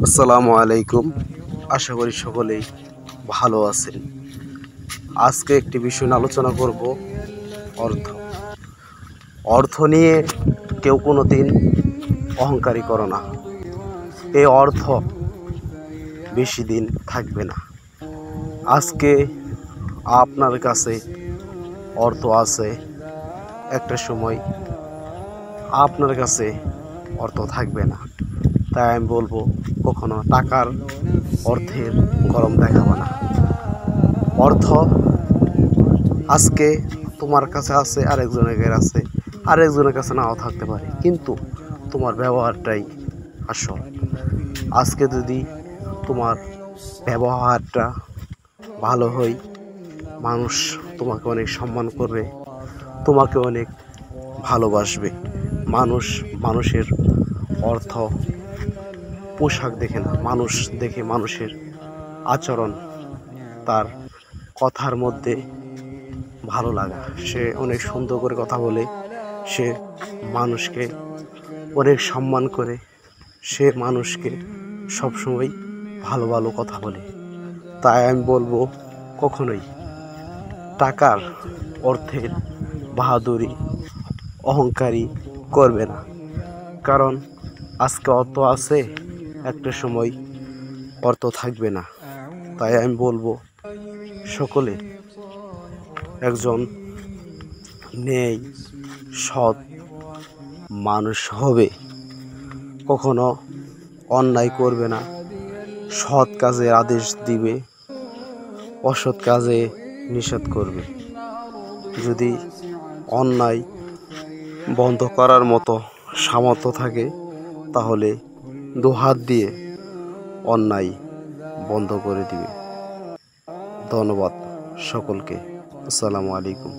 আসসালামু আলাইকুম। আশা করি সকলেই ভালো আছেন। আজকে একটি বিষয় নিয়ে আলোচনা করব, অর্থ। অর্থ নিয়ে কেউ কোনো দিন অহংকারী করো না। এই অর্থ বেশি দিন থাকবে না। আজকে আপনার কাছে অর্থ আছে, একটা সময় আপনার কাছে অর্থ থাকবে না। তাই আমি বলবো, কখনো টাকার অর্থের গরম দেখাবো না। অর্থ আজকে তোমার কাছে আছে, আরেকজনের কাছে নাও থাকতে পারে, কিন্তু তোমার ব্যবহারটাই আসল। আজকে যদি তোমার ব্যবহারটা ভালো হয়, মানুষ তোমাকে অনেক সম্মান করবে, তোমাকে অনেক ভালোবাসবে। মানুষের অর্থ পোশাক দেখে না, মানুষ দেখে মানুষের আচরণ, তার কথার মধ্যে ভালো লাগা। সে অনেক সুন্দর করে কথা বলে, সে মানুষকে অনেক সম্মান করে, সে মানুষকে সবসময় ভালো ভালো কথা বলে। তাই আমি বলবো, কখনোই টাকার অর্থের বাহাদুরি অহংকারী করবে না। কারণ আজকে অর্থ আছে, একটা সময় অর্থ থাকবে না। তাই আমি বলবো, সকলে একজন নেই সৎ মানুষ হবে, কখনো অন্যায় করবে না, সৎ কাজের আদেশ দিবে, অসৎ কাজে নিষেধ করবে। যদি অন্যায় বন্ধ করার মতো সামর্থ্য থাকে, তাহলে দুহাত দিয়ে অন্যায় বন্ধ করে দিবে। ধন্যবাদ সকলকে। আসসালামু আলাইকুম।